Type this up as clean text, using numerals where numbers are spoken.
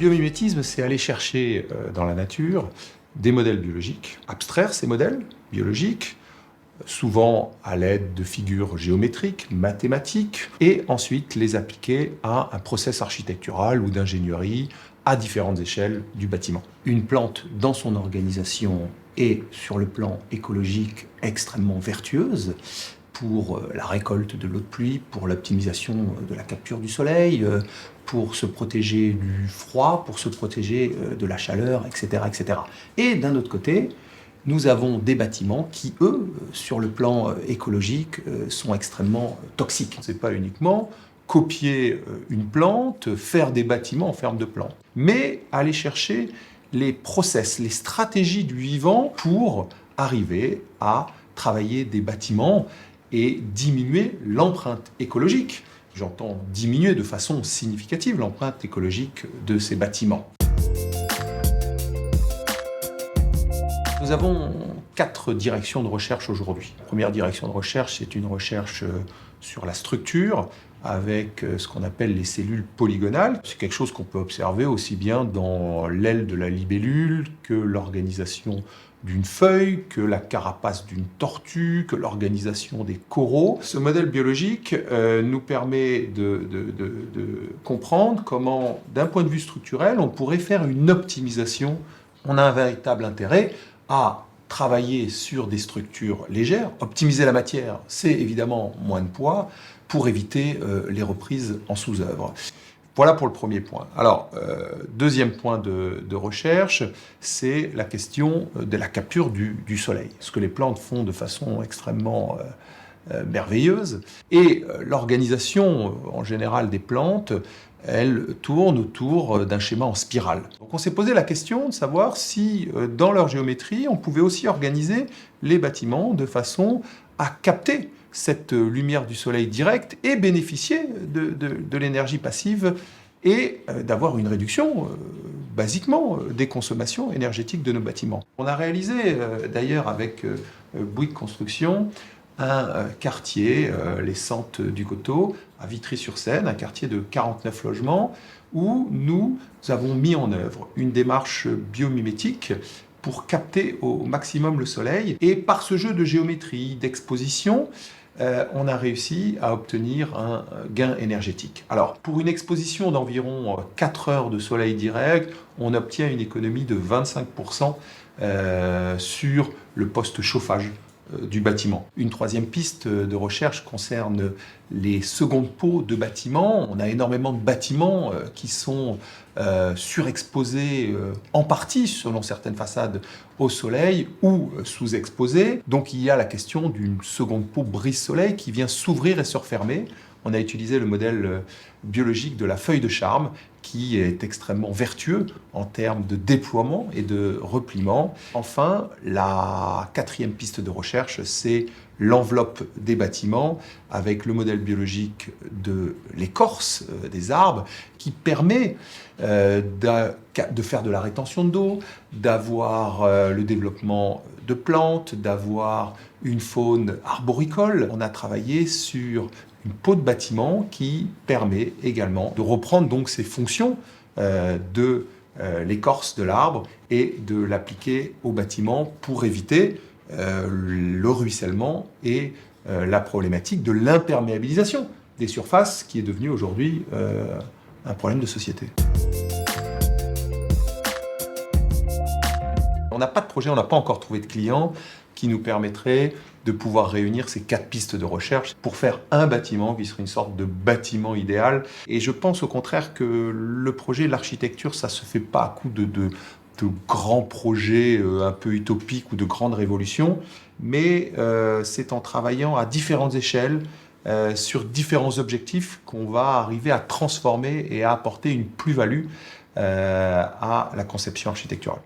biomimétisme, c'est aller chercher dans la nature des modèles biologiques, abstraire ces modèles biologiques, souvent à l'aide de figures géométriques, mathématiques, et ensuite les appliquer à un process architectural ou d'ingénierie à différentes échelles du bâtiment. Une plante, dans son organisation, est, sur le plan écologique, extrêmement vertueuse pour la récolte de l'eau de pluie, pour l'optimisation de la capture du soleil, pour se protéger du froid, pour se protéger de la chaleur, etc., etc. Et d'un autre côté, nous avons des bâtiments qui, eux, sur le plan écologique, sont extrêmement toxiques. Ce n'est pas uniquement copier une plante, faire des bâtiments en ferme de plantes, mais aller chercher les process, les stratégies du vivant pour arriver à travailler des bâtiments et diminuer l'empreinte écologique. J'entends diminuer de façon significative l'empreinte écologique de ces bâtiments. Nous avons 4 directions de recherche aujourd'hui. La première direction de recherche, c'est une recherche sur la structure, avec ce qu'on appelle les cellules polygonales. C'est quelque chose qu'on peut observer aussi bien dans l'aile de la libellule que l'organisation d'une feuille, que la carapace d'une tortue, que l'organisation des coraux. Ce modèle biologique nous permet de comprendre comment, d'un point de vue structurel, on pourrait faire une optimisation. On a un véritable intérêt à travailler sur des structures légères. Optimiser la matière, c'est évidemment moins de poids pour éviter les reprises en sous-œuvre. Voilà pour le premier point. Alors, deuxième point de recherche, c'est la question de la capture du soleil. Ce que les plantes font de façon extrêmement merveilleuse. Et l'organisation, en général, des plantes, elle tourne autour d'un schéma en spirale. Donc on s'est posé la question de savoir si, dans leur géométrie, on pouvait aussi organiser les bâtiments de façon à capter cette lumière du soleil directe et bénéficier de l'énergie passive et d'avoir une réduction, basiquement, des consommations énergétiques de nos bâtiments. On a réalisé, d'ailleurs, avec Bouygues Construction, un quartier, les Sentes du Coteau, à Vitry-sur-Seine, un quartier de 49 logements, où nous avons mis en œuvre une démarche biomimétique pour capter au maximum le soleil. Et par ce jeu de géométrie, d'exposition, on a réussi à obtenir un gain énergétique. Alors, pour une exposition d'environ 4 heures de soleil direct, on obtient une économie de 25% sur le poste chauffage du bâtiment. Une troisième piste de recherche concerne les secondes peaux de bâtiments. On a énormément de bâtiments qui sont surexposés en partie, selon certaines façades, au soleil ou sous-exposés. Donc il y a la question d'une seconde peau brise-soleil qui vient s'ouvrir et se refermer. On a utilisé le modèle biologique de la feuille de charme qui est extrêmement vertueux en termes de déploiement et de repliement. Enfin, la quatrième piste de recherche, c'est l'enveloppe des bâtiments avec le modèle biologique de l'écorce des arbres qui permet de faire de la rétention d'eau, d'avoir le développement de plantes, d'avoir une faune arboricole. On a travaillé sur une peau de bâtiment qui permet également de reprendre donc ces fonctions de l'écorce de l'arbre et de l'appliquer au bâtiment pour éviter le ruissellement et la problématique de l'imperméabilisation des surfaces qui est devenue aujourd'hui un problème de société. On n'a pas de projet, on n'a pas encore trouvé de client qui nous permettrait de pouvoir réunir ces 4 pistes de recherche pour faire un bâtiment qui serait une sorte de bâtiment idéal. Et je pense au contraire que le projet, l'architecture, ça ne se fait pas à coup de grands projets un peu utopiques ou de grandes révolutions, mais c'est en travaillant à différentes échelles, sur différents objectifs, qu'on va arriver à transformer et à apporter une plus-value à la conception architecturale.